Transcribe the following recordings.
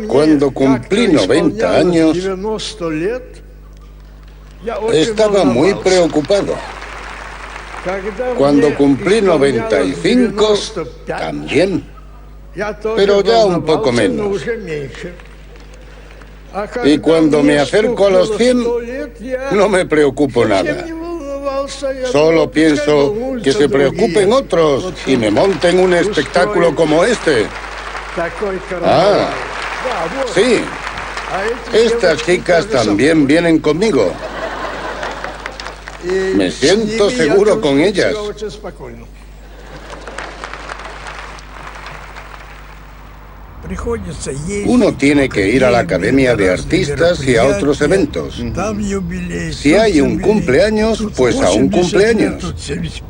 Cuando cumplí 90 años, estaba muy preocupado. Cuando cumplí 95, también, pero ya un poco menos. Y cuando me acerco a los 100, no me preocupo nada. Solo pienso que se preocupen otros y me monten un espectáculo como este. Ah, sí. Estas chicas también vienen conmigo. Me siento seguro con ellas. Uno tiene que ir a la Academia de Artistas y a otros eventos. Si hay un cumpleaños, pues a un cumpleaños.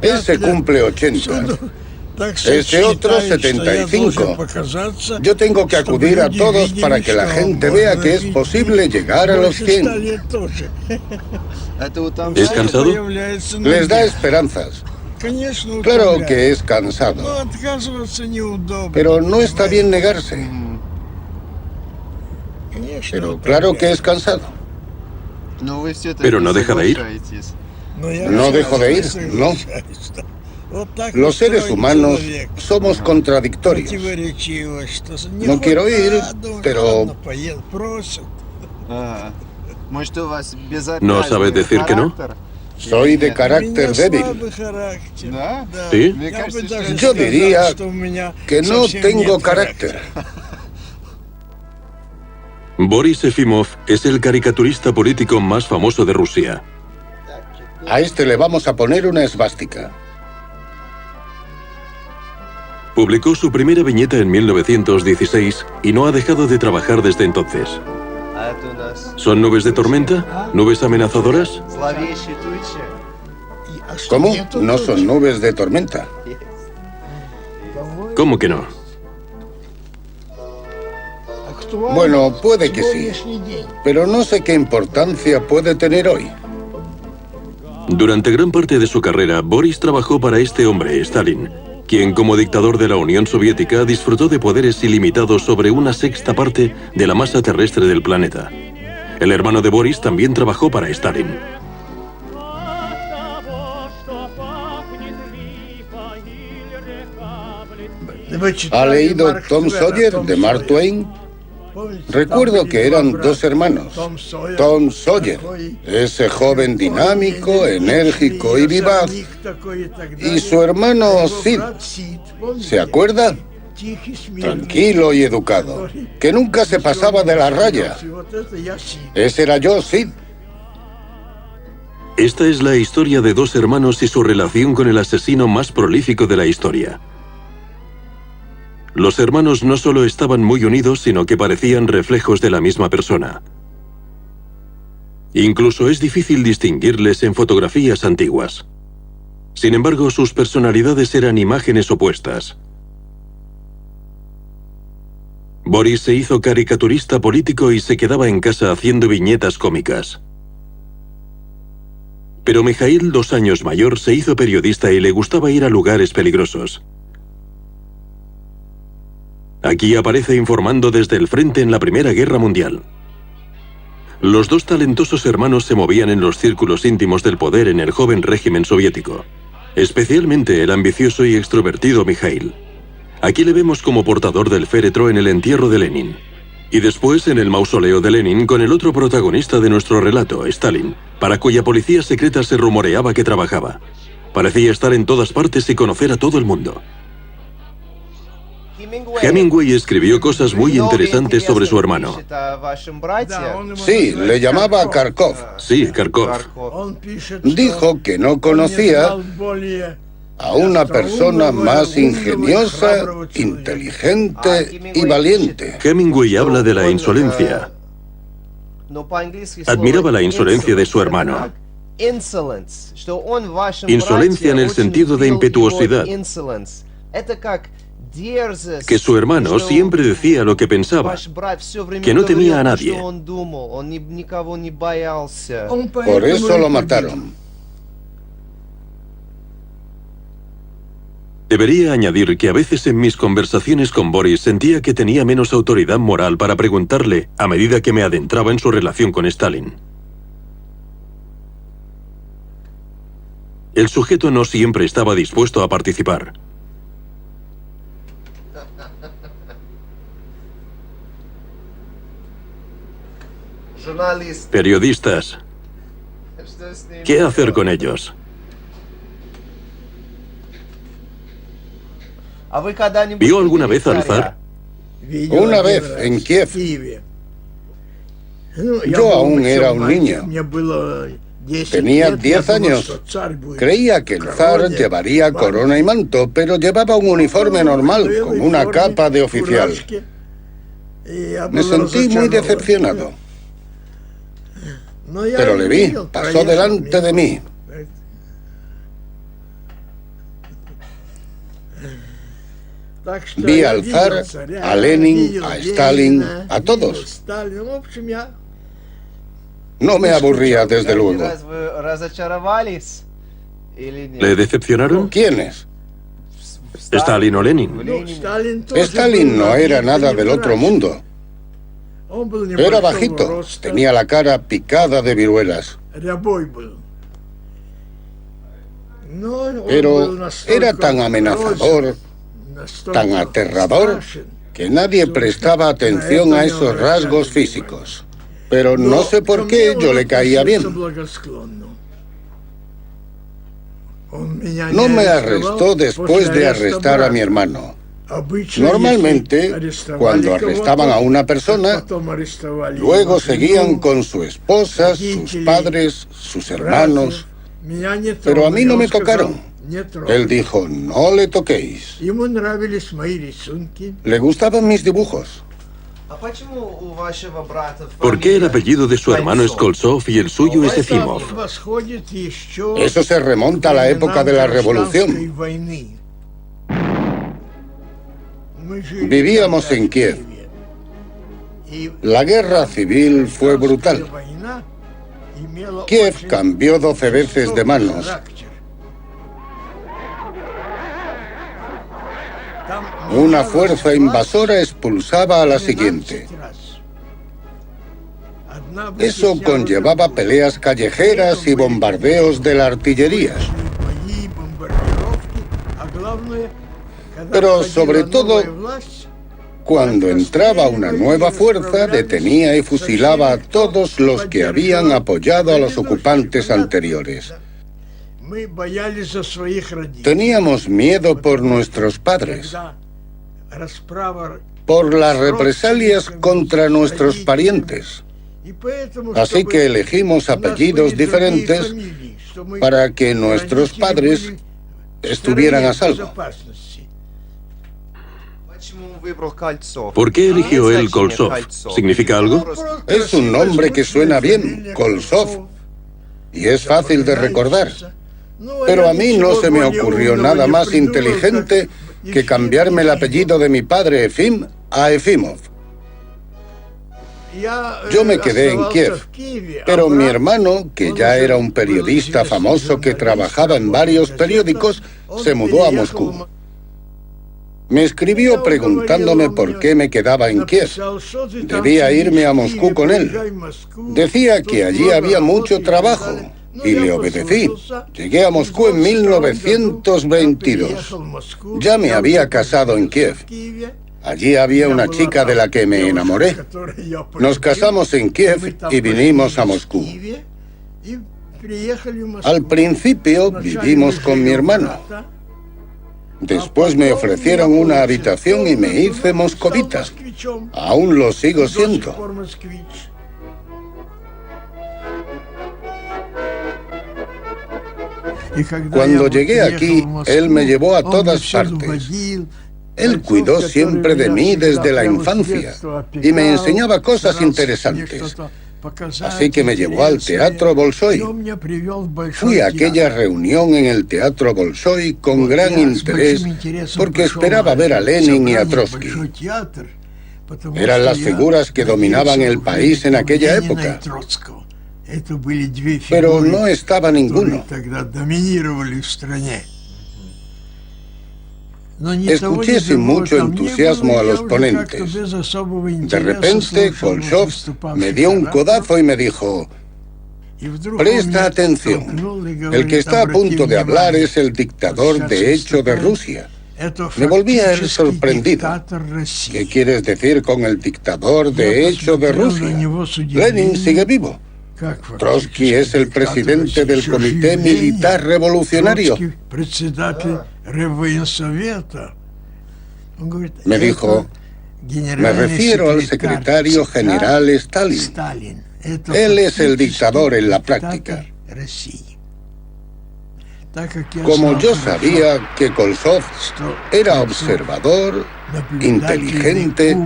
Ese cumple 80. Ese otro 75. Yo tengo que acudir a todos para que la gente vea que es posible llegar a los 100. ¿Es cansado? Les da esperanzas. Claro que es cansado, pero no está bien negarse. Pero claro que es cansado. ¿Pero no deja de ir? No dejo de ir, no. Los seres humanos somos contradictorios. No quiero ir, pero... ¿No sabe decir que no? Soy de carácter débil. ¿Sí? Yo diría que no tengo carácter. Boris Efimov es el caricaturista político más famoso de Rusia. A este le vamos a poner una esvástica. Publicó su primera viñeta en 1916 y no ha dejado de trabajar desde entonces. ¿Son nubes de tormenta? ¿Nubes amenazadoras? ¿Cómo? No son nubes de tormenta. ¿Cómo que no? Bueno, puede que sí, pero no sé qué importancia puede tener hoy. Durante gran parte de su carrera, Boris trabajó para este hombre, Stalin, quien como dictador de la Unión Soviética disfrutó de poderes ilimitados sobre una sexta parte de la masa terrestre del planeta. El hermano de Boris también trabajó para Stalin. ¿Ha leído Tom Sawyer de Mark Twain? Recuerdo que eran dos hermanos. Tom Sawyer, ese joven dinámico, enérgico y vivaz. Y su hermano Sid, ¿se acuerda? Tranquilo y educado, que nunca se pasaba de la raya. Ese era yo, Sid. Esta es la historia de dos hermanos y su relación con el asesino más prolífico de la historia. Los hermanos no solo estaban muy unidos, sino que parecían reflejos de la misma persona. Incluso es difícil distinguirles en fotografías antiguas. Sin embargo, sus personalidades eran imágenes opuestas. Boris se hizo caricaturista político y se quedaba en casa haciendo viñetas cómicas. Pero Mikhail, 2 años mayor, se hizo periodista y le gustaba ir a lugares peligrosos. Aquí aparece informando desde el frente en la Primera Guerra Mundial. Los dos talentosos hermanos se movían en los círculos íntimos del poder en el joven régimen soviético, especialmente el ambicioso y extrovertido Mikhail. Aquí le vemos como portador del féretro en el entierro de Lenin, y después en el mausoleo de Lenin con el otro protagonista de nuestro relato, Stalin, para cuya policía secreta se rumoreaba que trabajaba. Parecía estar en todas partes y conocer a todo el mundo. Hemingway escribió cosas muy interesantes sobre su hermano. Sí, le llamaba Kharkov. Sí, Kharkov. Dijo que no conocía a una persona más ingeniosa, inteligente y valiente. Hemingway habla de la insolencia. Admiraba la insolencia de su hermano. Insolencia en el sentido de impetuosidad. Que su hermano siempre decía lo que pensaba, que no temía a nadie. Por eso lo mataron. Debería añadir que a veces en mis conversaciones con Boris sentía que tenía menos autoridad moral para preguntarle a medida que me adentraba en su relación con Stalin. El sujeto no siempre estaba dispuesto a participar. Periodistas. ¿Qué hacer con ellos? ¿Vio alguna vez al zar? Una vez en Kiev. Yo aún era un niño. Tenía 10 años. Creía que el zar llevaría corona y manto, pero llevaba un uniforme normal, con una capa de oficial. Me sentí muy decepcionado. Pero le vi, pasó delante de mí. Vi al zar, a Lenin, a Stalin, a todos. No me aburría, desde luego. ¿Le decepcionaron? ¿Quiénes? ¿Stalin o Lenin? Stalin no era nada del otro mundo. Era bajito, tenía la cara picada de viruelas. Pero era tan amenazador, tan aterrador, que nadie prestaba atención a esos rasgos físicos. Pero no sé por qué yo le caía bien. No me arrestó después de arrestar a mi hermano. Normalmente, cuando arrestaban a una persona, luego seguían con su esposa, sus padres, sus hermanos. Pero a mí no me tocaron. Él dijo, no le toquéis. Le gustaban mis dibujos. ¿Por qué el apellido de su hermano es Koltsov y el suyo es Efimov? Eso se remonta a la época de la Revolución. Vivíamos en Kiev. La guerra civil fue brutal. Kiev cambió 12 veces de manos. Una fuerza invasora expulsaba a la siguiente. Eso conllevaba peleas callejeras y bombardeos de la artillería. Pero sobre todo, cuando entraba una nueva fuerza, detenía y fusilaba a todos los que habían apoyado a los ocupantes anteriores. Teníamos miedo por nuestros padres, por las represalias contra nuestros parientes. Así que elegimos apellidos diferentes para que nuestros padres estuvieran a salvo. ¿Por qué eligió él Koltsov? ¿Significa algo? Es un nombre que suena bien, Koltsov, y es fácil de recordar. Pero a mí no se me ocurrió nada más inteligente que cambiarme el apellido de mi padre Efim a Efimov. Yo me quedé en Kiev, pero mi hermano, que ya era un periodista famoso que trabajaba en varios periódicos, se mudó a Moscú. Me escribió preguntándome por qué me quedaba en Kiev. Debía irme a Moscú con él. Decía que allí había mucho trabajo. Y le obedecí. Llegué a Moscú en 1922. Ya me había casado en Kiev. Allí había una chica de la que me enamoré. Nos casamos en Kiev y vinimos a Moscú. Al principio vivimos con mi hermano. Después me ofrecieron una habitación y me hice moscovita. Aún lo sigo siendo. Cuando llegué aquí, él me llevó a todas partes. Él cuidó siempre de mí desde la infancia y me enseñaba cosas interesantes. Así que me llevó al Teatro Bolshoi. Fui a aquella reunión en el Teatro Bolshoi con gran interés porque esperaba ver a Lenin y a Trotsky. Eran las figuras que dominaban el país en aquella época. Pero no estaba ninguno. Escuché sin mucho entusiasmo a los ponentes. De repente, Kolsov me dio un codazo y me dijo: presta atención, el que está a punto de hablar es el dictador de hecho de Rusia. Me volví a él sorprendido. ¿Qué quieres decir con el dictador de hecho de Rusia? Lenin sigue vivo. Trotsky es el presidente del Comité Militar Revolucionario. Me dijo: me refiero al secretario general Stalin. Él es el dictador en la práctica. Como yo sabía que Kolsov era observador, inteligente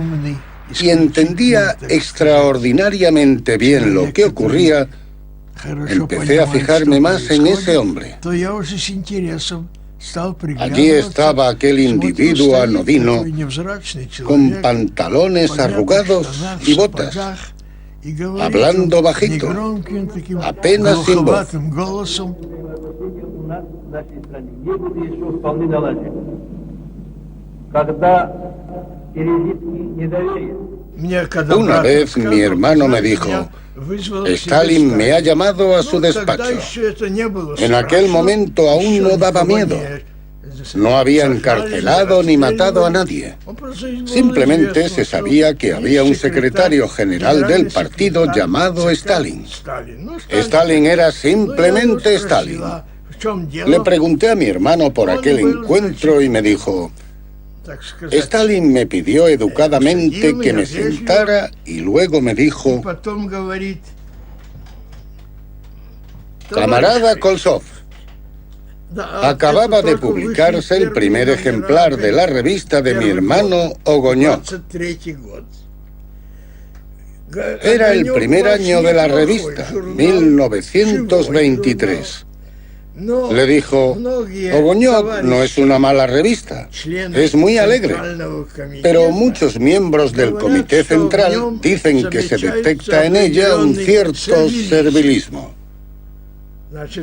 y entendía extraordinariamente bien lo que ocurría, empecé a fijarme más en ese hombre. Allí estaba aquel individuo anodino, con pantalones arrugados y botas, hablando bajito, apenas sin voz. Una vez mi hermano me dijo: Stalin me ha llamado a su despacho. En aquel momento aún no daba miedo. No había encarcelado ni matado a nadie. Simplemente se sabía que había un secretario general del partido llamado Stalin. Stalin era simplemente Stalin. Le pregunté a mi hermano por aquel encuentro y me dijo: Stalin me pidió educadamente que me sentara y luego me dijo: camarada Kolsov, acababa de publicarse el primer ejemplar de la revista de mi hermano Ogoñov. Era el primer año de la revista, 1923. Le dijo: Ogoñov no es una mala revista, es muy alegre, pero muchos miembros del Comité Central dicen que se detecta en ella un cierto servilismo.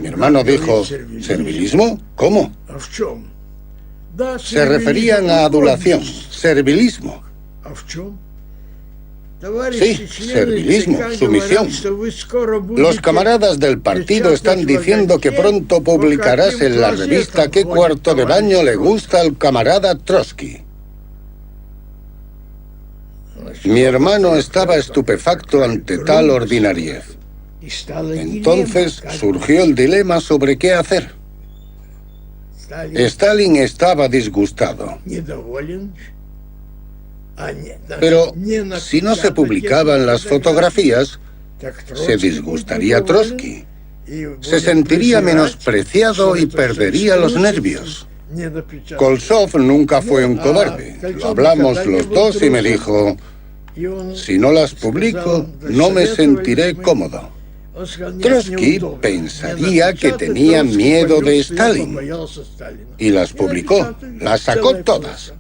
Mi hermano dijo: ¿servilismo? ¿Cómo? Se referían a adulación, servilismo. Sí, servilismo, sumisión. Los camaradas del partido están diciendo que pronto publicarás en la revista qué cuarto de baño le gusta al camarada Trotsky. Mi hermano estaba estupefacto ante tal ordinariez. Entonces surgió el dilema sobre qué hacer. Stalin estaba disgustado. Pero si no se publicaban las fotografías, se disgustaría Trotsky. Se sentiría menospreciado y perdería los nervios. Kolsov nunca fue un cobarde. Lo hablamos los dos y me dijo: si no las publico, no me sentiré cómodo. Trotsky pensaría que tenía miedo de Stalin y las publicó, las sacó todas.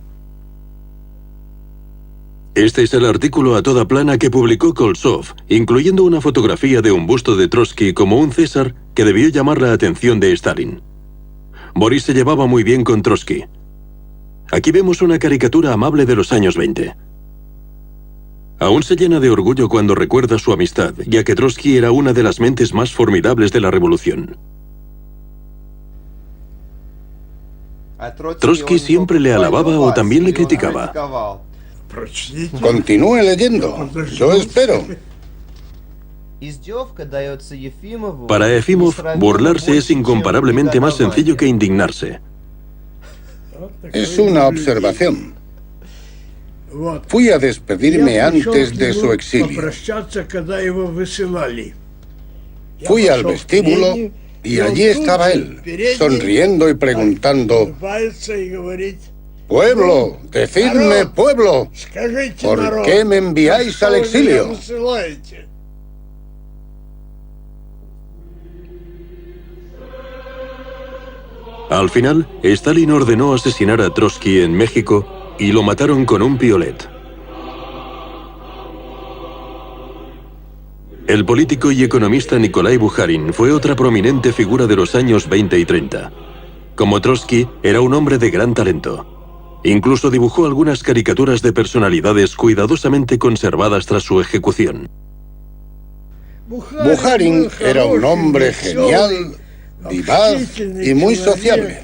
Este es el artículo a toda plana que publicó Kolsov, incluyendo una fotografía de un busto de Trotsky como un César que debió llamar la atención de Stalin. Boris se llevaba muy bien con Trotsky. Aquí vemos una caricatura amable de los años 20. Aún se llena de orgullo cuando recuerda su amistad, ya que Trotsky era una de las mentes más formidables de la revolución. Trotsky siempre le alababa o también le criticaba. Continúe leyendo, yo espero. Para Efimov, burlarse es incomparablemente más sencillo que indignarse. Es una observación. Fui a despedirme antes de su exilio. Fui al vestíbulo y allí estaba él, sonriendo y preguntando: pueblo, decidme, pueblo, ¿por qué me enviáis al exilio? Al final, Stalin ordenó asesinar a Trotsky en México y lo mataron con un piolet. El político y economista Nikolai Bukharin fue otra prominente figura de los años 20 y 30. Como Trotsky, era un hombre de gran talento. Incluso dibujó algunas caricaturas de personalidades cuidadosamente conservadas tras su ejecución. Bukharin era un hombre genial, vivaz y muy sociable.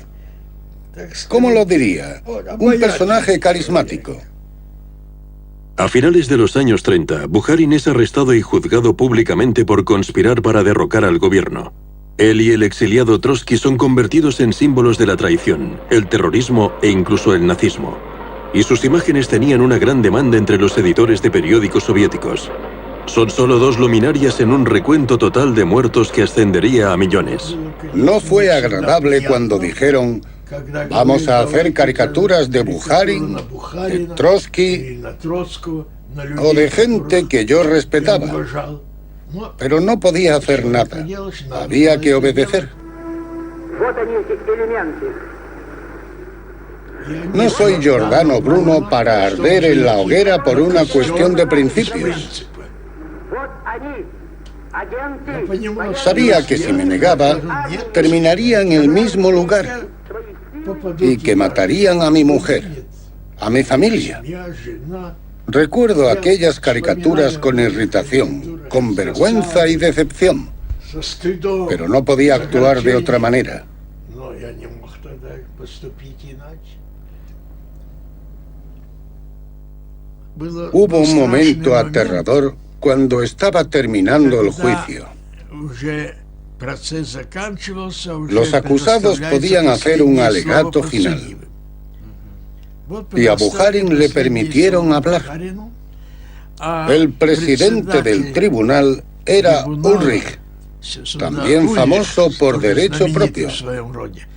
¿Cómo lo diría? Un personaje carismático. A finales de los años 30, Bukharin es arrestado y juzgado públicamente por conspirar para derrocar al gobierno. Él y el exiliado Trotsky son convertidos en símbolos de la traición, el terrorismo e incluso el nazismo. Y sus imágenes tenían una gran demanda entre los editores de periódicos soviéticos. Son solo dos luminarias en un recuento total de muertos que ascendería a millones. No fue agradable cuando dijeron: vamos a hacer caricaturas de Bukharin, de Trotsky o de gente que yo respetaba. Pero no podía hacer nada. Había que obedecer. No soy Giordano Bruno para arder en la hoguera por una cuestión de principios. Sabía que si me negaba, terminaría en el mismo lugar y que matarían a mi mujer, a mi familia. Recuerdo aquellas caricaturas con irritación, con vergüenza y decepción, pero no podía actuar de otra manera. Hubo un momento aterrador cuando estaba terminando el juicio. Los acusados podían hacer un alegato final. Y a Bukharin le permitieron hablar. El presidente del tribunal era Ulrich, también famoso por derecho propio.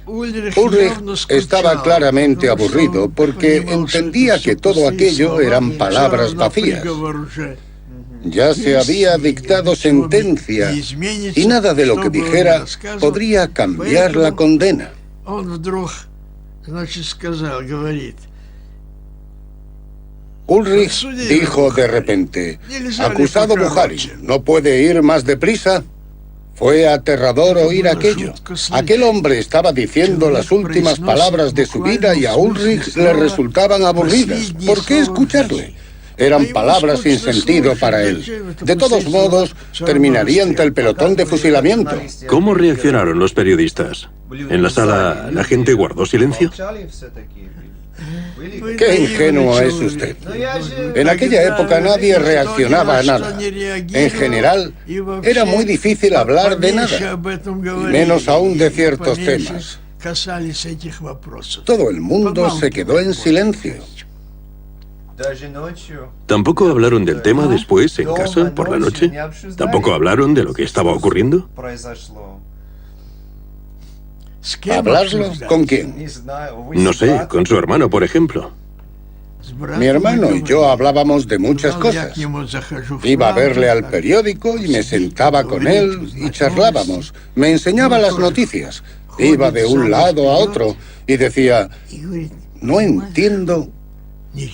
Ulrich estaba claramente aburrido porque entendía que todo aquello eran palabras vacías. Ya se había dictado sentencia y nada de lo que dijera podría cambiar la condena. Ulrich dijo de repente: acusado Bukharin, ¿no puede ir más deprisa? Fue aterrador oír aquello. Aquel hombre estaba diciendo las últimas palabras de su vida y a Ulrich le resultaban aburridas. ¿Por qué escucharle? Eran palabras sin sentido para él. De todos modos, terminaría ante el pelotón de fusilamiento. ¿Cómo reaccionaron los periodistas? ¿En la sala la gente guardó silencio? ¡Qué ingenuo es usted! En aquella época nadie reaccionaba a nada. En general, era muy difícil hablar de nada, y menos aún de ciertos temas. Todo el mundo se quedó en silencio. ¿Tampoco hablaron del tema después, en casa, por la noche? ¿Tampoco hablaron de lo que estaba ocurriendo? ¿Hablarlo? ¿Con quién? No sé, con su hermano, por ejemplo. Mi hermano y yo hablábamos de muchas cosas. Iba a verle al periódico y me sentaba con él y charlábamos. Me enseñaba las noticias. Iba de un lado a otro y decía: no entiendo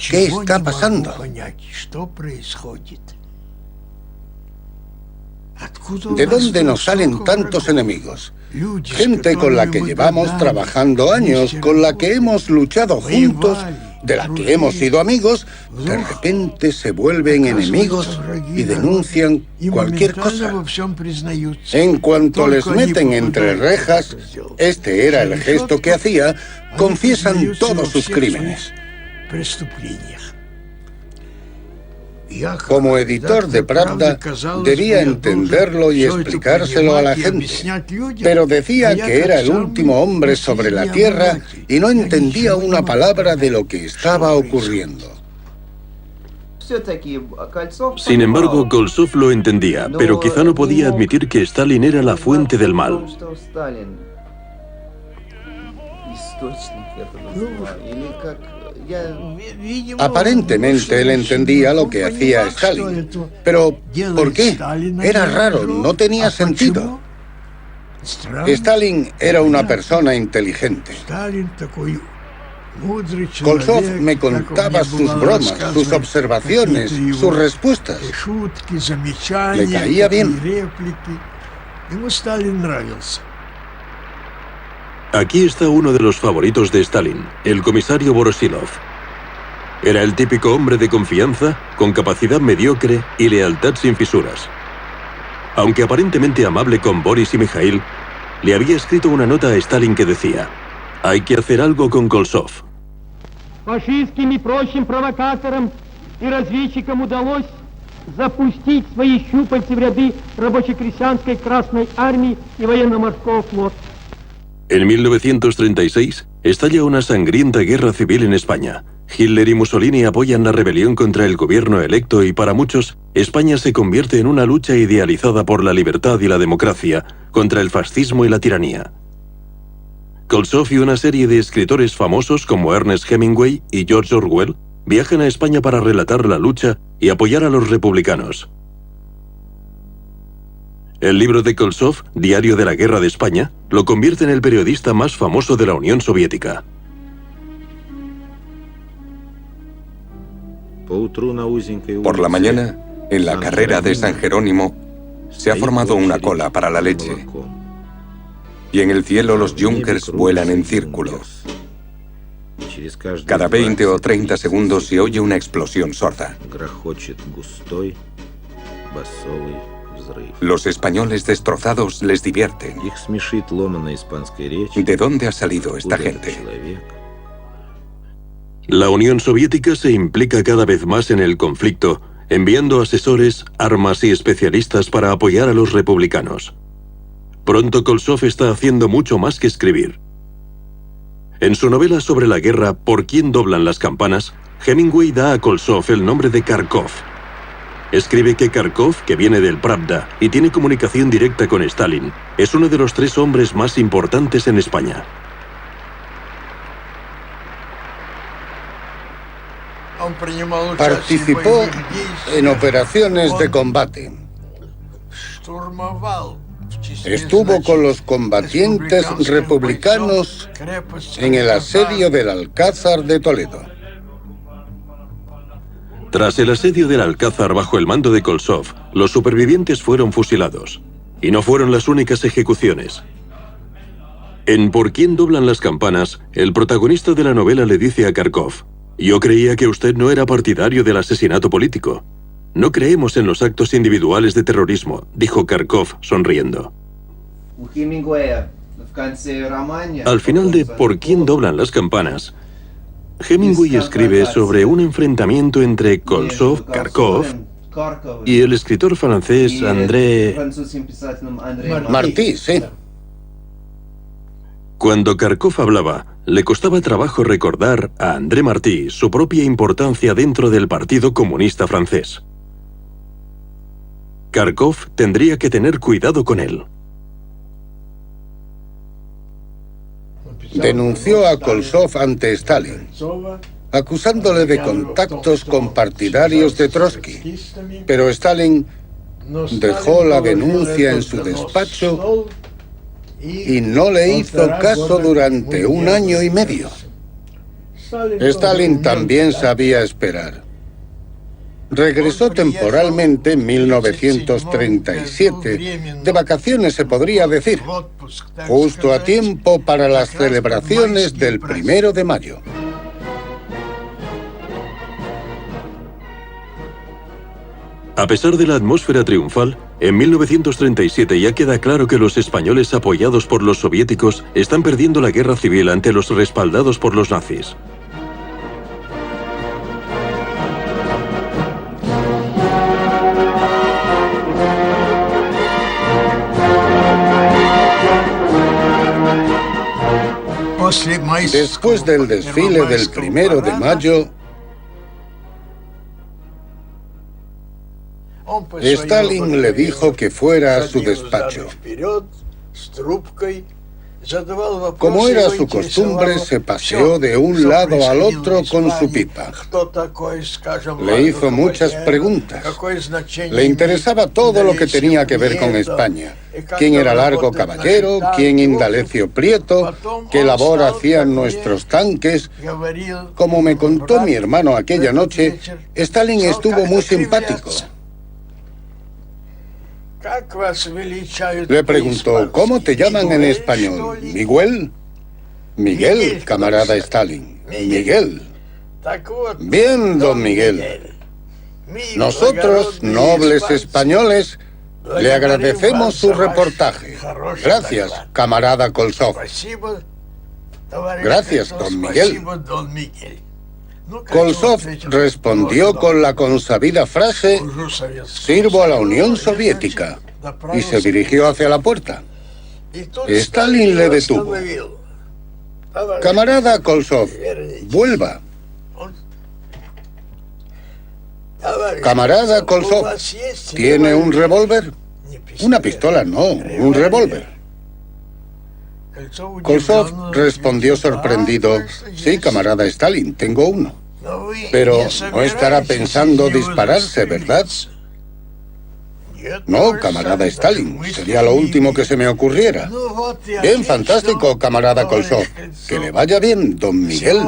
qué está pasando. ¿De dónde nos salen tantos enemigos? Gente con la que llevamos trabajando años, con la que hemos luchado juntos, de la que hemos sido amigos, de repente se vuelven enemigos y denuncian cualquier cosa. En cuanto les meten entre rejas, este era el gesto que hacía, confiesan todos sus crímenes. Como editor de Pravda, debía entenderlo y explicárselo a la gente, pero decía que era el último hombre sobre la tierra y no entendía una palabra de lo que estaba ocurriendo. Sin embargo, Koltsov lo entendía, pero quizá no podía admitir que Stalin era la fuente del mal. Aparentemente él entendía lo que hacía Stalin, pero ¿por qué? Era raro, no tenía sentido. Stalin era una persona inteligente. Koltsov me contaba sus bromas, sus observaciones, sus respuestas. Le caía bien. Aquí está uno de los favoritos de Stalin, el comisario Voroshilov. Era el típico hombre de confianza, con capacidad mediocre y lealtad sin fisuras. Aunque aparentemente amable con Boris y Mikhail, le había escrito una nota a Stalin que decía: hay que hacer algo con Kolsov. Фашистским и прочим провокаторам и разведчикам удалось запустить свои щупальца в ряды рабоче-крестьянской Красной Армии и военно-морского флота. En 1936 estalla una sangrienta guerra civil en España. Hitler y Mussolini apoyan la rebelión contra el gobierno electo y para muchos, España se convierte en una lucha idealizada por la libertad y la democracia contra el fascismo y la tiranía. Kolsov y una serie de escritores famosos como Ernest Hemingway y George Orwell viajan a España para relatar la lucha y apoyar a los republicanos. El libro de Kolsov, Diario de la Guerra de España, lo convierte en el periodista más famoso de la Unión Soviética. Por la mañana, en la carrera de San Jerónimo, se ha formado una cola para la leche. Y en el cielo los Junkers vuelan en círculo. Cada 20 o 30 segundos se oye una explosión sorda. Los españoles destrozados les divierten. ¿De dónde ha salido esta gente? La Unión Soviética se implica cada vez más en el conflicto, enviando asesores, armas y especialistas para apoyar a los republicanos. Pronto Kolsov está haciendo mucho más que escribir. En su novela sobre la guerra ¿Por quién doblan las campanas?, Hemingway da a Kolsov el nombre de Kharkov. Escribe que Kharkov, que viene del Pravda y tiene comunicación directa con Stalin, es uno de los 3 hombres más importantes en España. Participó en operaciones de combate. Estuvo con los combatientes republicanos en el asedio del Alcázar de Toledo. Tras el asedio del Alcázar bajo el mando de Kolsov, los supervivientes fueron fusilados. Y no fueron las únicas ejecuciones. En ¿Por quién doblan las campanas?, el protagonista de la novela le dice a Kharkov: yo creía que usted no era partidario del asesinato político. No creemos en los actos individuales de terrorismo, dijo Kharkov sonriendo. Al final de ¿Por quién doblan las campanas?, Hemingway escribe sobre un enfrentamiento entre Kolsov, Kharkov y el escritor francés André Martí, sí. Cuando Kharkov hablaba, le costaba trabajo recordar a André Martí su propia importancia dentro del Partido Comunista francés. Kharkov tendría que tener cuidado con él. Denunció a Kolsov ante Stalin, acusándole de contactos con partidarios de Trotsky, pero Stalin dejó la denuncia en su despacho y no le hizo caso durante 1 año y medio. Stalin también sabía esperar. Regresó temporalmente en 1937, de vacaciones se podría decir, justo a tiempo para las celebraciones del 1 de mayo. A pesar de la atmósfera triunfal, en 1937 ya queda claro que los españoles apoyados por los soviéticos están perdiendo la guerra civil ante los respaldados por los nazis. Después del desfile del 1 de mayo, Stalin le dijo que fuera a su despacho. Como era su costumbre, se paseó de un lado al otro con su pipa. Le hizo muchas preguntas. Le interesaba todo lo que tenía que ver con España. ¿Quién era Largo Caballero? ¿Quién Indalecio Prieto? ¿Qué labor hacían nuestros tanques? Como me contó mi hermano aquella noche, Stalin estuvo muy simpático. Le preguntó: ¿cómo te llaman en español? ¿Miguel? Miguel, camarada Stalin. Miguel. Bien, don Miguel. Nosotros, nobles españoles, le agradecemos su reportaje. Gracias, camarada Kolsov. Gracias, don Miguel. Kolsov respondió con la consabida frase: sirvo a la Unión Soviética, y se dirigió hacia la puerta. Stalin le detuvo. Camarada Kolsov, vuelva. Camarada Kolsov, ¿tiene un revólver? Una pistola, no, un revólver. Kolsov respondió sorprendido: sí, camarada Stalin, tengo uno. Pero no estará pensando dispararse, ¿verdad? No, camarada Stalin, sería lo último que se me ocurriera. Bien, fantástico, camarada Kolsov. Que le vaya bien, don Miguel.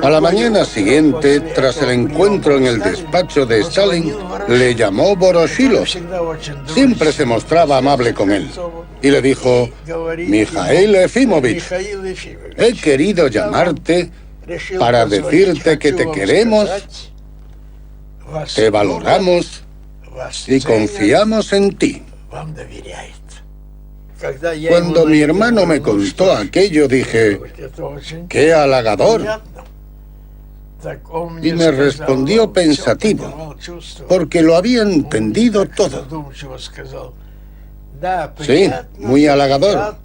A la mañana siguiente, tras el encuentro en el despacho de Stalin, le llamó Voroshilov. Siempre se mostraba amable con él. Y le dijo: Mijail Efimovich, he querido llamarte para decirte que te queremos, te valoramos y confiamos en ti. Cuando mi hermano me contó aquello, dije: ¡qué halagador! Y me respondió pensativo, porque lo había entendido todo. Sí, muy halagador.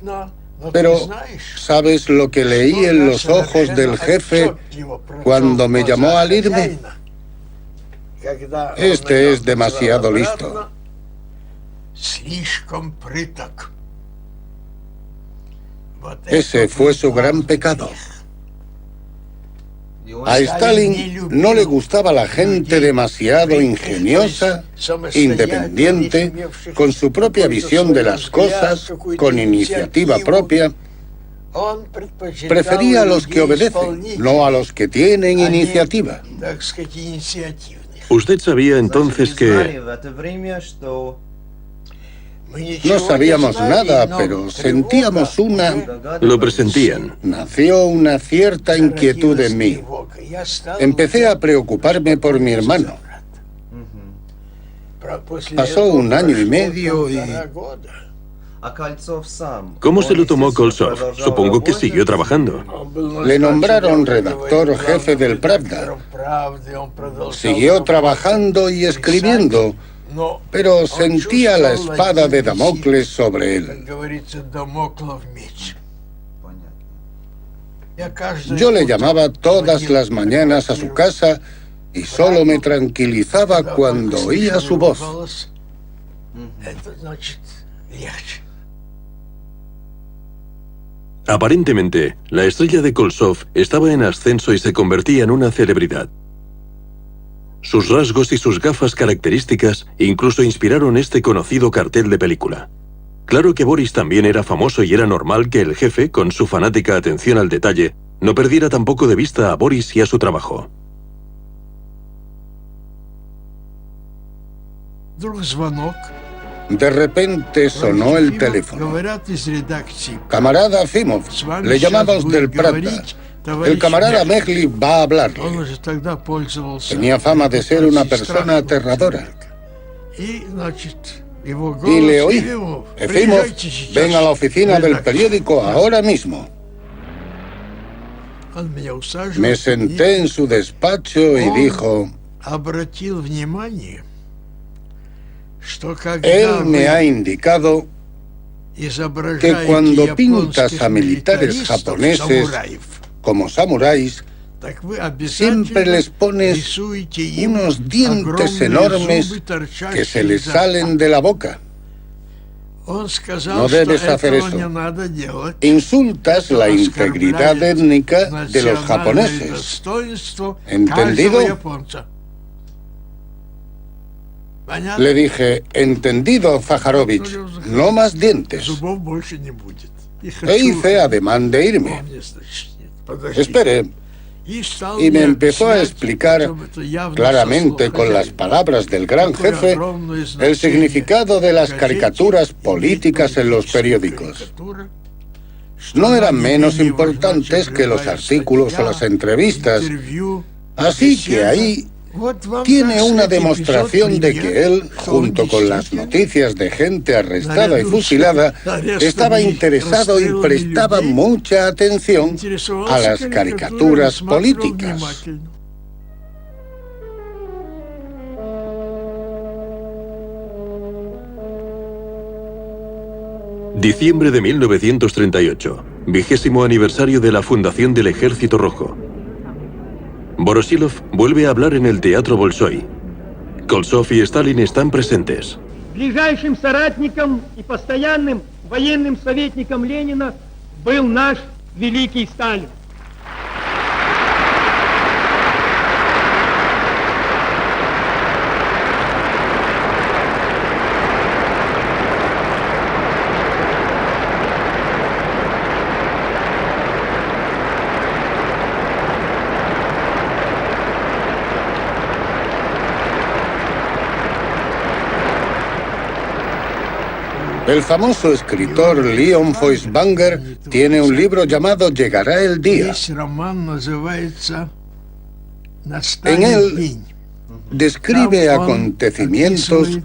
Pero, ¿sabes lo que leí en los ojos del jefe cuando me llamó al irme? Este es demasiado listo. Ese fue su gran pecado. A Stalin no le gustaba la gente demasiado ingeniosa, independiente, con su propia visión de las cosas, con iniciativa propia. Prefería a los que obedecen, no a los que tienen iniciativa. ¿Usted sabía entonces que...? No sabíamos nada, pero sentíamos una... Lo presentían. Nació una cierta inquietud en mí. Empecé a preocuparme por mi hermano. Pasó 1 año y medio y... ¿Cómo se lo tomó Kolsov? Supongo que siguió trabajando. Le nombraron redactor jefe del Pravda. Siguió trabajando y escribiendo, pero sentía la espada de Damocles sobre él. Yo le llamaba todas las mañanas a su casa y solo me tranquilizaba cuando oía su voz. Aparentemente, la estrella de Kolsov estaba en ascenso y se convertía en una celebridad. Sus rasgos y sus gafas características incluso inspiraron este conocido cartel de película. Claro que Boris también era famoso y era normal que el jefe, con su fanática atención al detalle, no perdiera tampoco de vista a Boris y a su trabajo. De repente sonó el teléfono. Camarada Efimov, le llamamos del Pravda. El camarada Mejli va a hablarle. Tenía fama de ser una persona aterradora. Y le oí: Efimov, ven a la oficina del periódico ahora mismo. Me senté en su despacho y dijo: él me ha indicado que cuando pintas a militares japoneses como samuráis, siempre les pones unos dientes enormes que se les salen de la boca. No debes hacer eso. Insultas la integridad étnica de los japoneses. ¿Entendido? Le dije: entendido, Zaharovich, no más dientes. E hice ademán de irme. Espere, y me empezó a explicar claramente con las palabras del gran jefe el significado de las caricaturas políticas en los periódicos. No eran menos importantes que los artículos o las entrevistas, así que ahí tiene una demostración de que él, junto con las noticias de gente arrestada y fusilada, estaba interesado y prestaba mucha atención a las caricaturas políticas. Diciembre de 1938, 20º aniversario de la fundación del Ejército Rojo. Voroshilov vuelve a hablar en el Teatro Bolshoi. Kolzov y Stalin están presentes. Ближайшим соратником и постоянным военным советником Ленина был наш великий Сталин. El famoso escritor Leon Feuchtwanger tiene un libro llamado Llegará el día. En él describe acontecimientos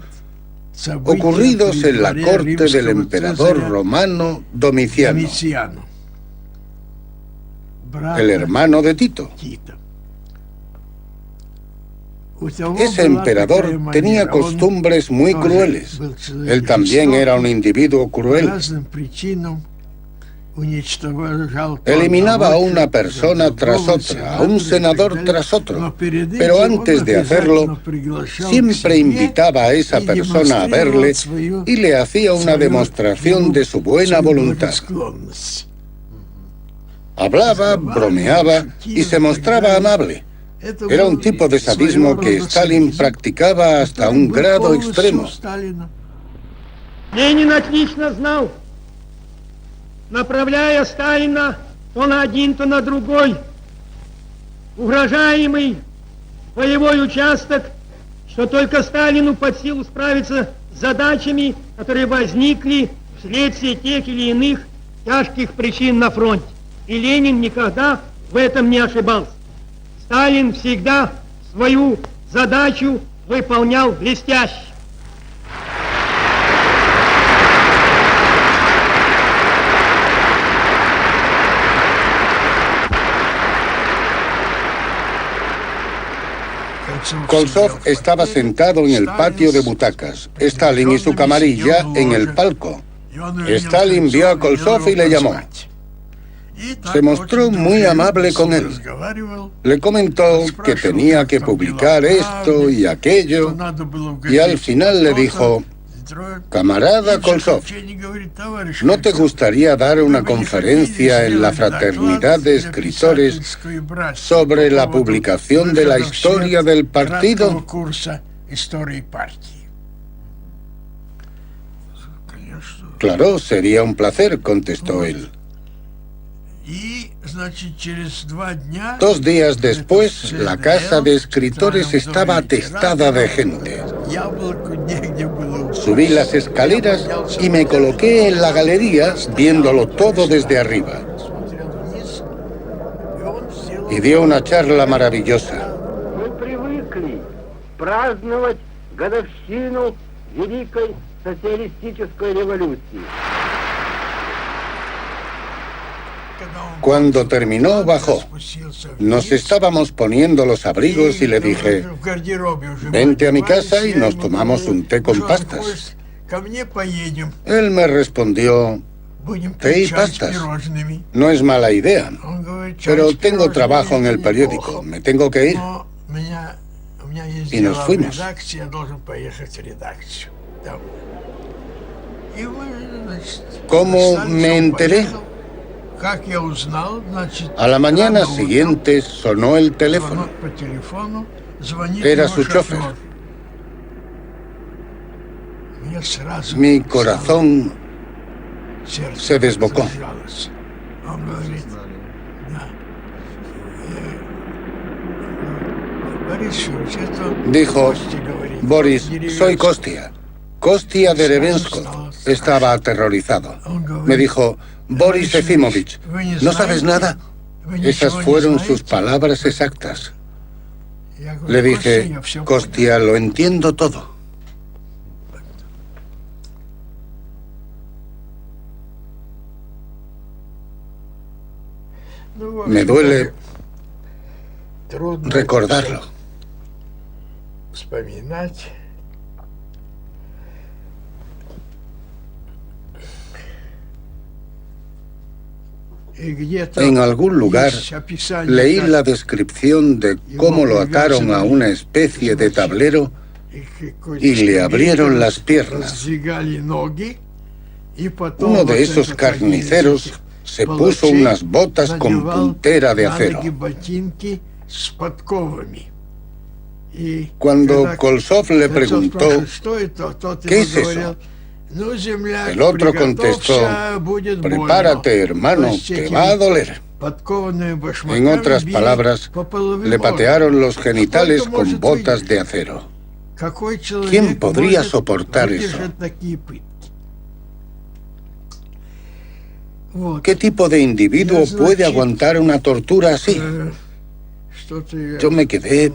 ocurridos en la corte del emperador romano Domiciano, el hermano de Tito. Ese emperador tenía costumbres muy crueles. Él también era un individuo cruel. Eliminaba a una persona tras otra, a un senador tras otro. Pero antes de hacerlo, siempre invitaba a esa persona a verle y le hacía una demostración de su buena voluntad. Hablaba, bromeaba y se mostraba amable. Era un tipo de sadismo que Stalin practicaba hasta un grado extremo. Ленин отлично знал, направляя Сталина то на один, то на другой, угрожаемый боевой участок, что только Сталину под силу справиться с задачами, которые возникли вследствие тех или иных тяжких причин на фронте. И Ленин никогда в этом не ошибался. Сталин всегда свою задачу выполнял блестяще. Kolzov estaba sentado en el patio de butacas, Stalin y su camarilla en el palco. Stalin vio a Kolzov y le llamó. Se mostró muy amable con él. Le comentó que tenía que publicar esto y aquello, y al final le dijo: camarada Kolzov, ¿no te gustaría dar una conferencia en la fraternidad de escritores sobre la publicación de la historia del partido? Claro, sería un placer, contestó él. 2 días después, la casa de escritores estaba atestada de gente. Subí las escaleras y me coloqué en la galería viéndolo todo desde arriba. Y dio una charla maravillosa. Cuando terminó, bajó. Nos estábamos poniendo los abrigos y le dije: vente a mi casa y nos tomamos un té con pastas. Él me respondió: té y pastas. No es mala idea, pero tengo trabajo en el periódico, me tengo que ir. Y nos fuimos. ¿Cómo me enteré? A la mañana siguiente sonó el teléfono. Era su chofer. Mi corazón se desbocó. Dijo, Boris, soy Kostia. Kostia Derevensko. Estaba aterrorizado. Me dijo, Boris Efimovich, ¿no sabes nada? Esas fueron sus palabras exactas. Le dije, Kostia, lo entiendo todo. Me duele recordarlo. En algún lugar leí la descripción de cómo lo ataron a una especie de tablero y le abrieron las piernas. Uno de esos carniceros se puso unas botas con puntera de acero. Cuando Kolsov le preguntó, ¿qué es eso?, el otro contestó, prepárate, hermano, te va a doler. En otras palabras, le patearon los genitales con botas de acero. ¿Quién podría soportar eso? ¿Qué tipo de individuo puede aguantar una tortura así? Yo me quedé...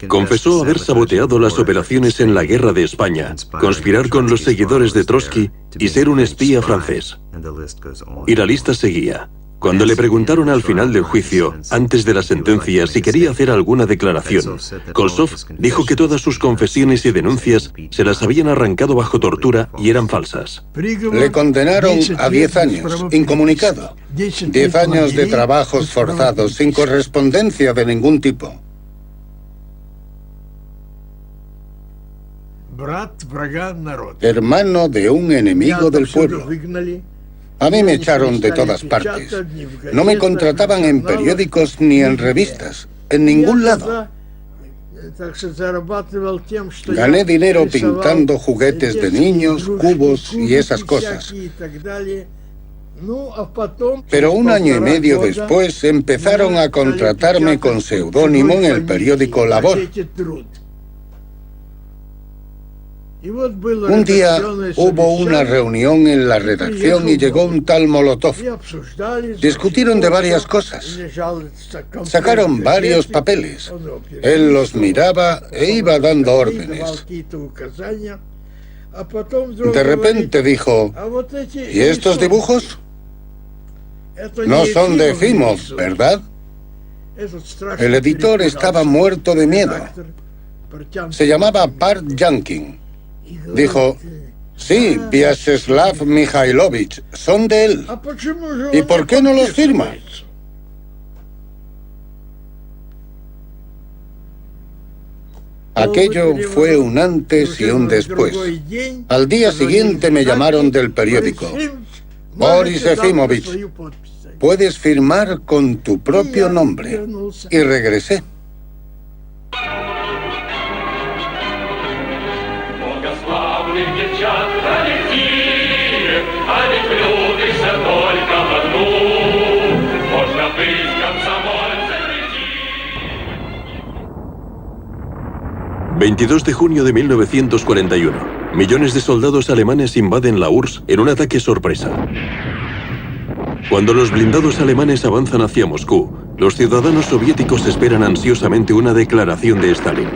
Confesó haber saboteado las operaciones en la Guerra de España, conspirar con los seguidores de Trotsky y ser un espía francés. Y la lista seguía. Cuando le preguntaron al final del juicio, antes de la sentencia, si quería hacer alguna declaración, Kolsov dijo que todas sus confesiones y denuncias se las habían arrancado bajo tortura y eran falsas. Le condenaron a 10 años, incomunicado. 10 años de trabajos forzados, sin correspondencia de ningún tipo. Hermano de un enemigo del pueblo. A mí me echaron de todas partes. No me contrataban en periódicos ni en revistas, en ningún lado. Gané dinero pintando juguetes de niños, cubos y esas cosas. Pero un año y medio después empezaron a contratarme con seudónimo en el periódico Labor. Un día hubo una reunión en la redacción y llegó un tal Molotov. Discutieron de varias cosas. Sacaron varios papeles. Él los miraba e iba dando órdenes. De repente dijo, ¿y estos dibujos? No son de Efimov, ¿verdad? El editor estaba muerto de miedo. Se llamaba Part Yankin. Dijo, sí, Vyacheslav Mikhailovich, son de él. ¿Y por qué no los firma? Aquello fue un antes y un después. Al día siguiente me llamaron del periódico. Boris Efimovich, puedes firmar con tu propio nombre. Y regresé. ...22 de junio de 1941... millones de soldados alemanes invaden la URSS en un ataque sorpresa. Cuando los blindados alemanes avanzan hacia Moscú, los ciudadanos soviéticos esperan ansiosamente una declaración de Stalin.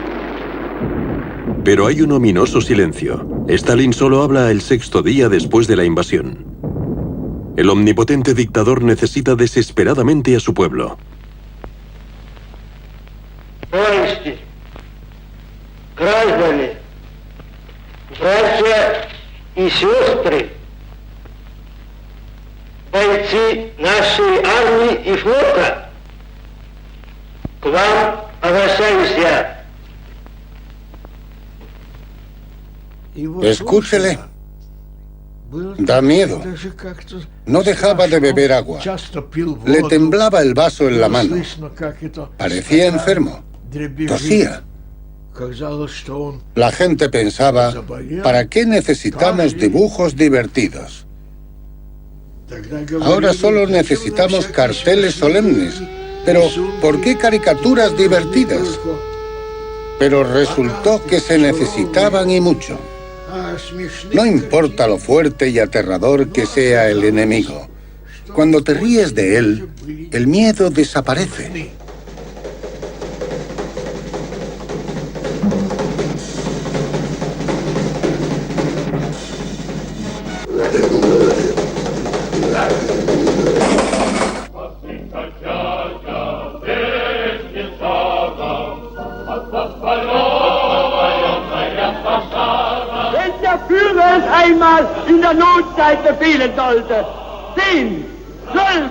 Pero hay un ominoso silencio. Stalin solo habla el 6º día después de la invasión. El omnipotente dictador necesita desesperadamente a su pueblo. Граждане, братья и сестры, бойцы нашей армии и флота, к вам обращаюсь я. Escúchele. Da miedo. No dejaba de beber agua. Le temblaba el vaso en la mano. Parecía enfermo. Tosía. La gente pensaba, ¿para qué necesitamos dibujos divertidos? Ahora solo necesitamos carteles solemnes Pero, ¿por qué caricaturas divertidas? Pero resultó que se necesitaban y mucho. No importa lo fuerte y aterrador que sea el enemigo. Cuando te ríes de él, el miedo desaparece. Einmal in der Notzeit befehlen sollte. 10, 12,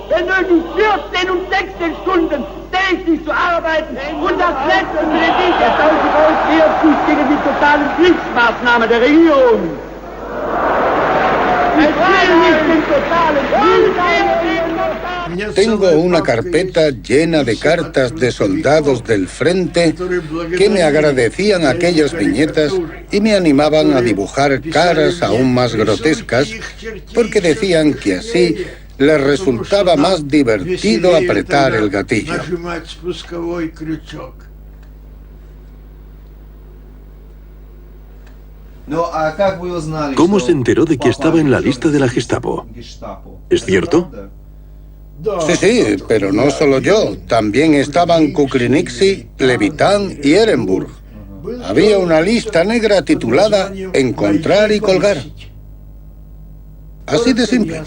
wenn nötig 14 und 16 Stunden täglich zu arbeiten und das letzte Kredit der deutschen Volkswirtschaft gegen die totalen Kriegsmaßnahmen der Regierung. Es will nicht den totalen Tengo una carpeta llena de cartas de soldados del frente que me agradecían aquellas viñetas y me animaban a dibujar caras aún más grotescas porque decían que así les resultaba más divertido apretar el gatillo. ¿Cómo se enteró de que estaba en la lista de la Gestapo? ¿Es cierto? Sí, pero no solo yo. También estaban Kukriniksi, Levitan y Ehrenburg. Había una lista negra titulada Encontrar y colgar. Así de simple.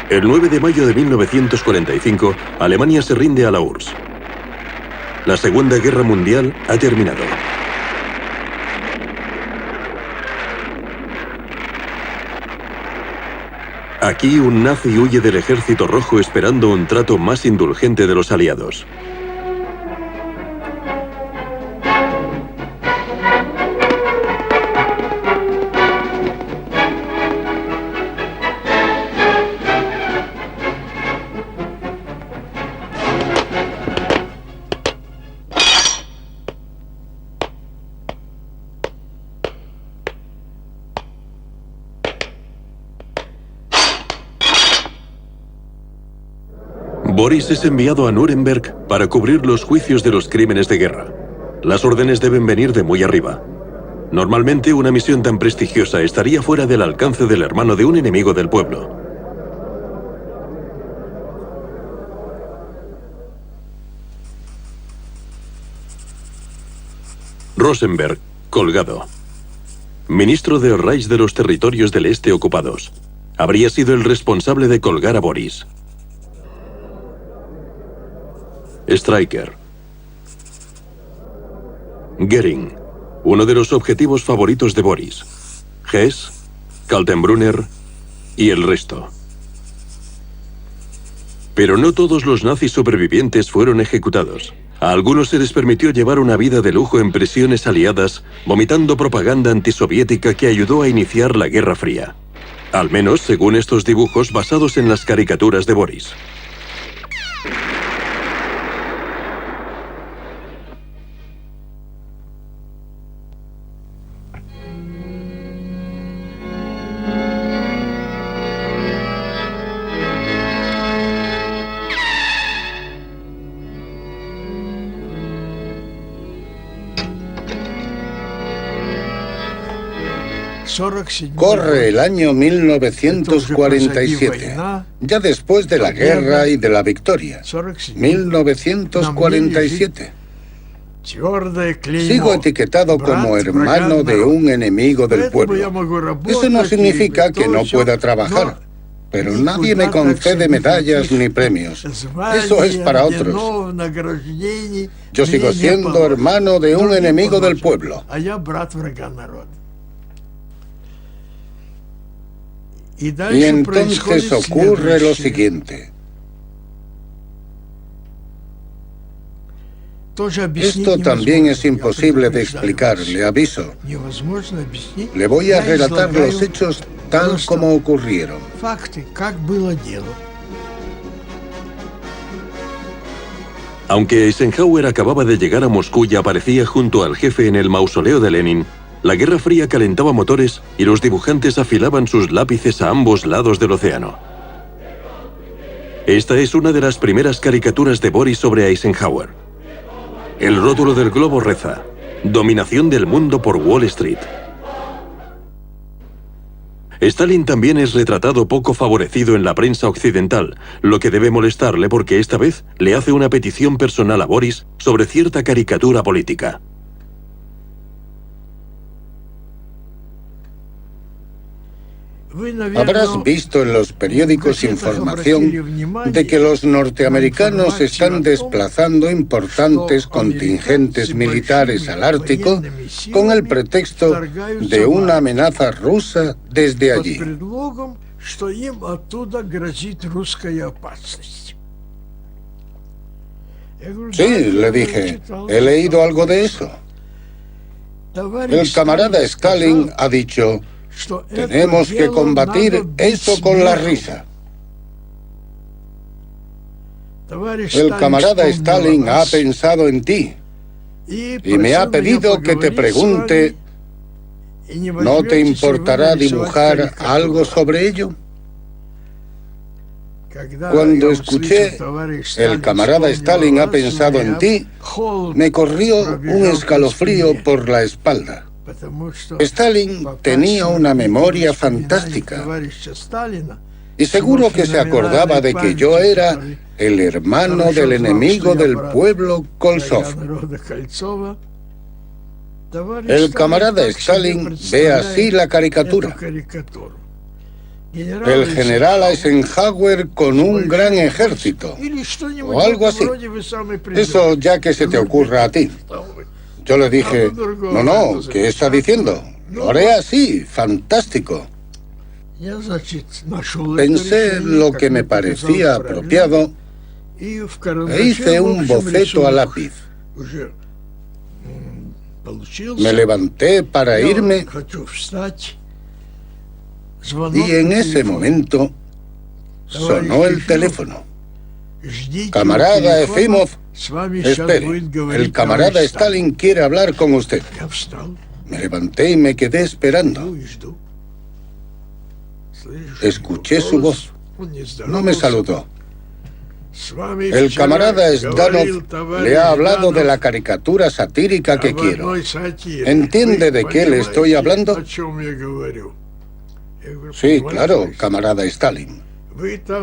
El 9 de mayo de 1945, Alemania se rinde a la URSS. La Segunda Guerra Mundial ha terminado. Aquí un nazi huye del Ejército Rojo esperando un trato más indulgente de los aliados. Boris es enviado a Nuremberg para cubrir los juicios de los crímenes de guerra. Las órdenes deben venir de muy arriba. Normalmente una misión tan prestigiosa estaría fuera del alcance del hermano de un enemigo del pueblo. Rosenberg, colgado. Ministro del Reich de los territorios del este ocupados. Habría sido el responsable de colgar a Boris. Stryker. Goering, uno de los objetivos favoritos de Boris. Hess, Kaltenbrunner y el resto. Pero no todos los nazis supervivientes fueron ejecutados. A algunos se les permitió llevar una vida de lujo en prisiones aliadas, vomitando propaganda antisoviética que ayudó a iniciar la Guerra Fría. Al menos según estos dibujos basados en las caricaturas de Boris. Corre el año 1947, ya después de la guerra y de la victoria. 1947. Sigo etiquetado como hermano de un enemigo del pueblo. Eso no significa que no pueda trabajar, pero nadie me concede medallas ni premios. Eso es para otros. Yo sigo siendo hermano de un enemigo del pueblo. Y entonces ocurre lo siguiente. Esto también es imposible de explicar, le aviso. Le voy a relatar los hechos tal como ocurrieron. Aunque Eisenhower acababa de llegar a Moscú y aparecía junto al jefe en el mausoleo de Lenin, la Guerra Fría calentaba motores y los dibujantes afilaban sus lápices a ambos lados del océano. Esta es una de las primeras caricaturas de Boris sobre Eisenhower. El rótulo del globo reza: dominación del mundo por Wall Street. Stalin también es retratado poco favorecido en la prensa occidental, lo que debe molestarle porque esta vez le hace una petición personal a Boris sobre cierta caricatura política. Habrás visto en los periódicos información de que los norteamericanos están desplazando importantes contingentes militares al Ártico con el pretexto de una amenaza rusa desde allí. Sí, le dije, he leído algo de eso. El camarada Stalin ha dicho: tenemos que combatir eso con la risa. El camarada Stalin ha pensado en ti y me ha pedido que te pregunte, ¿no te importará dibujar algo sobre ello? Cuando escuché el camarada Stalin ha pensado en ti, me corrió un escalofrío por la espalda. Stalin tenía una memoria fantástica y seguro que se acordaba de que yo era el hermano del enemigo del pueblo, Kolzov. El camarada Stalin ve así la caricatura: el general Eisenhower con un gran ejército, o algo así. Eso ya que se te ocurra a ti. Yo le dije, no, ¿qué está diciendo? Lo haré así, fantástico. Pensé lo que me parecía apropiado e hice un boceto a lápiz. Me levanté para irme y en ese momento sonó el teléfono. Camarada Efimov, espere, el camarada Stalin quiere hablar con usted. Me levanté y me quedé esperando. Escuché su voz. No me saludó. El camarada Zdanov le ha hablado de la caricatura satírica que quiero. ¿Entiende de qué le estoy hablando? Sí, claro, camarada Stalin.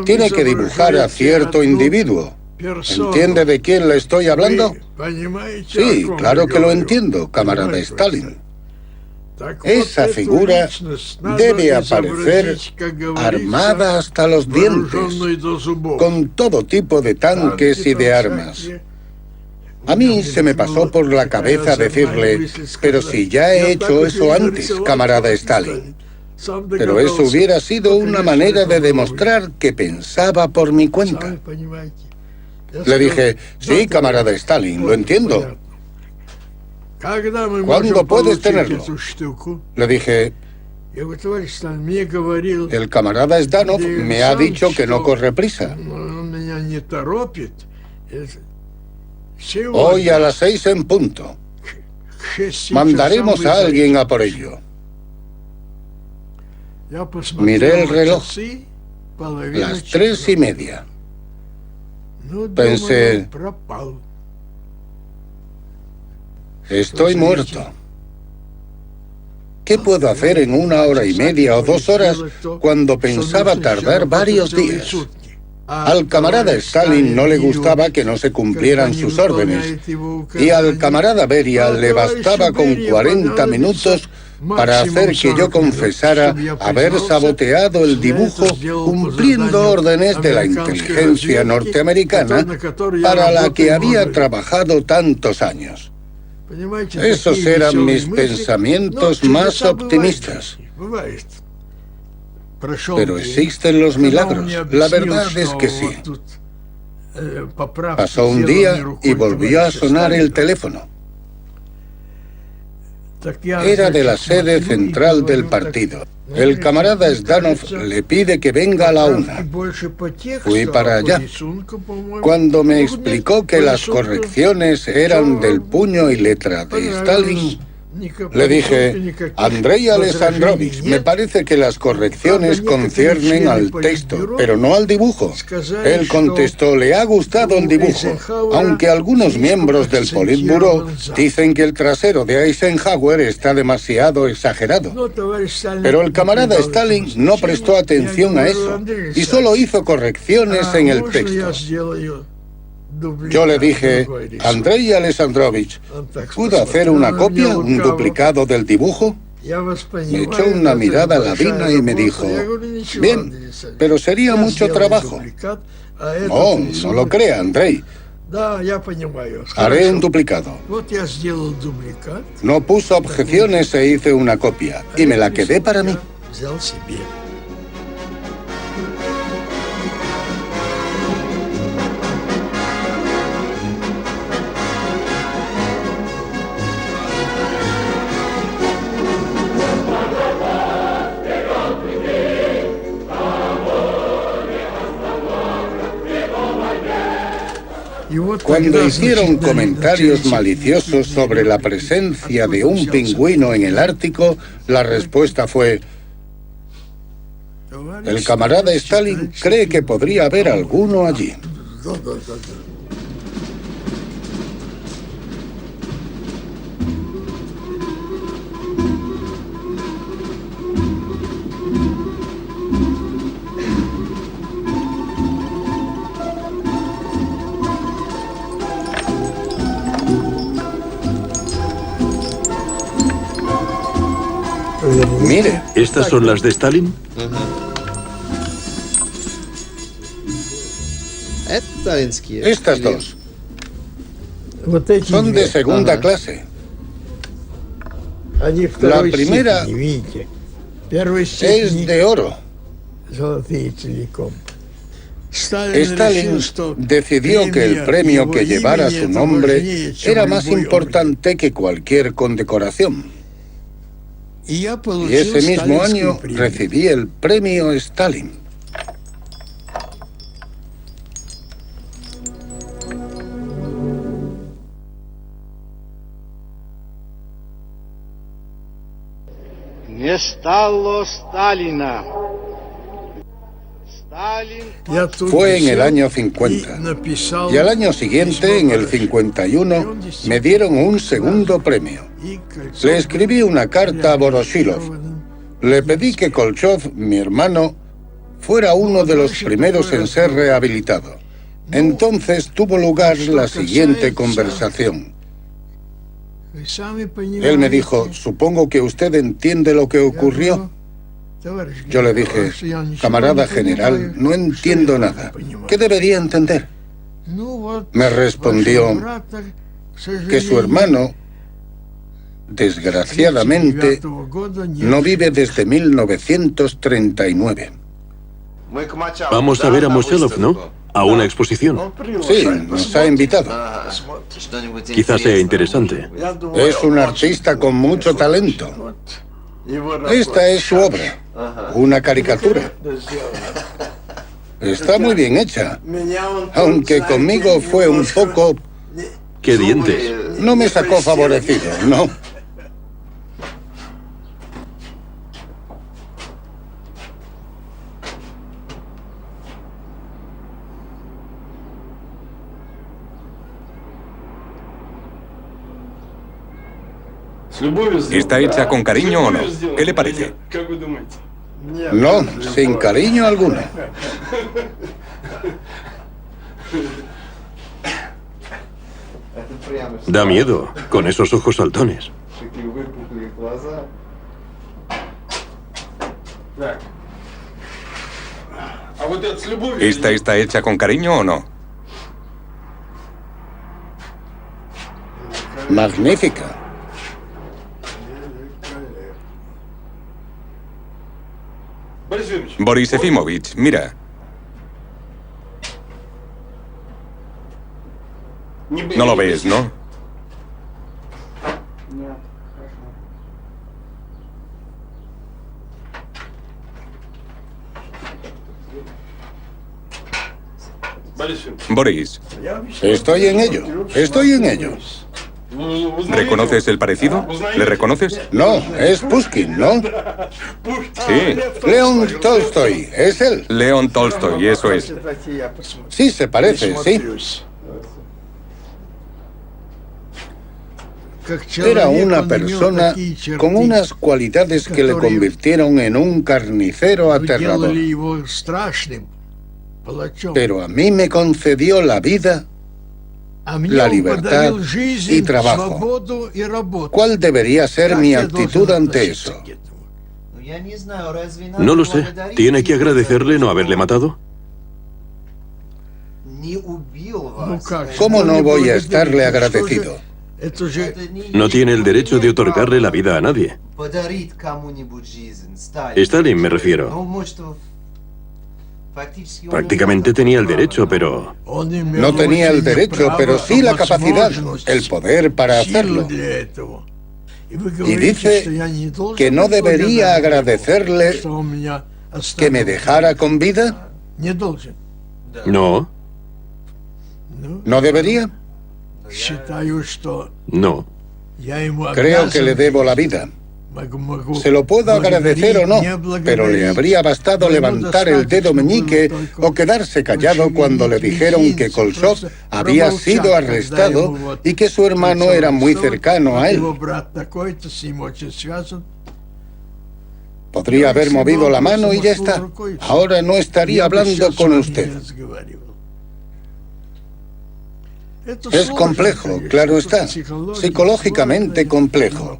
Tiene que dibujar a cierto individuo. ¿Entiende de quién le estoy hablando? Sí, claro que lo entiendo, camarada Stalin. Esa figura debe aparecer armada hasta los dientes, con todo tipo de tanques y de armas. A mí se me pasó por la cabeza decirle, pero si ya he hecho eso antes, camarada Stalin. Pero eso hubiera sido una manera de demostrar que pensaba por mi cuenta. Le dije, sí, camarada Stalin, lo entiendo. ¿Cuándo puedes tenerlo? Le dije, el camarada Zdanov me ha dicho que no corre prisa. Hoy a las 6 en punto. Mandaremos a alguien a por ello. Miré el reloj. Las 3:30. Pensé, estoy muerto. ¿Qué puedo hacer en 1 hora y media o 2 horas cuando pensaba tardar varios días? Al camarada Stalin no le gustaba que no se cumplieran sus órdenes y al camarada Beria le bastaba con 40 minutos para hacer que yo confesara haber saboteado el dibujo cumpliendo órdenes de la inteligencia norteamericana para la que había trabajado tantos años. Esos eran mis pensamientos más optimistas. Pero existen los milagros. La verdad es que sí. Pasó un día y volvió a sonar el teléfono. Era de la sede central del partido. El camarada Zdanov le pide que venga a la 1. Fui para allá. Cuando me explicó que las correcciones eran del puño y letra de Stalin, Le dije, Andrei Alexandrovich, me parece que las correcciones conciernen al texto, pero no al dibujo. Él contestó, le ha gustado el dibujo, aunque algunos miembros del Politburó dicen que el trasero de Eisenhower está demasiado exagerado. Pero el camarada Stalin no prestó atención a eso y solo hizo correcciones en el texto. Yo le dije, Andrei Alexandrovich, ¿puedo hacer una copia, un duplicado del dibujo? Me echó una mirada ladina y me dijo, bien, pero sería mucho trabajo. No, no lo crea, Andrei. Haré un duplicado. No puso objeciones e hice una copia, y me la quedé para mí. Cuando hicieron comentarios maliciosos sobre la presencia de un pingüino en el Ártico, la respuesta fue: el camarada Stalin cree que podría haber alguno allí. Mire, ¿estas son las de Stalin? Estas dos son de segunda clase. La primera es de oro. Stalin decidió que el premio que llevara su nombre era más importante que cualquier condecoración. Y ese mismo año recibí el premio Stalin. Не стало Сталина. Fue en el año 50. Y al año siguiente, en el 51, me dieron un segundo premio. Le escribí una carta a Voroshilov. Le pedí que Kolchov, mi hermano, fuera uno de los primeros en ser rehabilitado. Entonces tuvo lugar la siguiente conversación. Él me dijo, supongo que usted entiende lo que ocurrió. Yo le dije, camarada general, no entiendo nada. ¿Qué debería entender? Me respondió que su hermano, desgraciadamente, no vive desde 1939. Vamos a ver a Moshilov, ¿no? A una exposición. Sí, nos ha invitado. Quizás sea interesante. Es un artista con mucho talento. Esta es su obra, una caricatura. Está muy bien hecha, aunque conmigo fue un poco... ¿Qué dientes? No me sacó favorecido, no. ¿Está hecha con cariño o no? ¿Qué le parece? No, sin cariño alguno. Da miedo, con esos ojos saltones. ¿Esta está hecha con cariño o no? Magnífica. Boris Efimovich, mira. No lo ves, ¿no? Boris. Estoy en ello, estoy en ello. ¿Reconoces el parecido? ¿Le reconoces? No, es Pushkin, ¿no? Sí. León Tolstoy, ¿es él? León Tolstoy, eso es. Sí, se parece, sí. Era una persona con unas cualidades que le convirtieron en un carnicero aterrador. Pero a mí me concedió la vida, la libertad y trabajo. ¿Cuál debería ser mi actitud ante eso? No lo sé. ¿Tiene que agradecerle no haberle matado? ¿Cómo no voy a estarle agradecido? No tiene el derecho de otorgarle la vida a nadie. Stalin, me refiero. Prácticamente tenía el derecho, pero... No tenía el derecho, pero sí la capacidad, el poder para hacerlo. Y dice que no debería agradecerle que me dejara con vida. No. ¿No debería? No. Creo que le debo la vida. Se lo puedo agradecer o no, pero le habría bastado levantar el dedo meñique o quedarse callado cuando le dijeron que Kolchov había sido arrestado y que su hermano era muy cercano a él. Podría haber movido la mano y ya está. Ahora no estaría hablando con usted. Es complejo, claro está, psicológicamente complejo.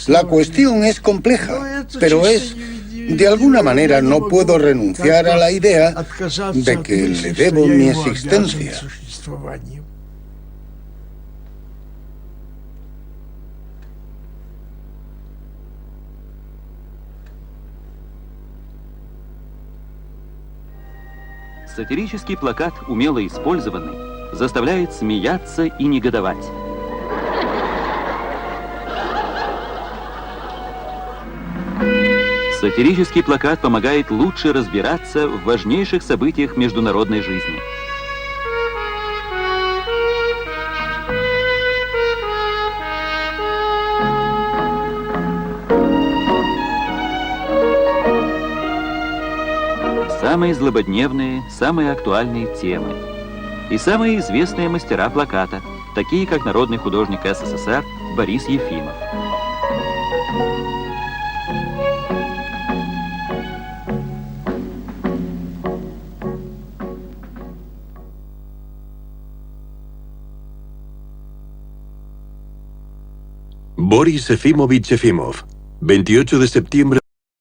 La cuestión es compleja, pero de alguna manera no puedo renunciar a la idea de que le debo mi existencia. Сатирический плакат, умело использованный, заставляет смеяться и негодовать. Сатирический плакат помогает лучше разбираться в важнейших событиях международной жизни. Самые злободневные, самые актуальные темы. И самые известные мастера плаката, такие как народный художник СССР Борис Ефимов. Boris Efimovich Efimov, 28 de septiembre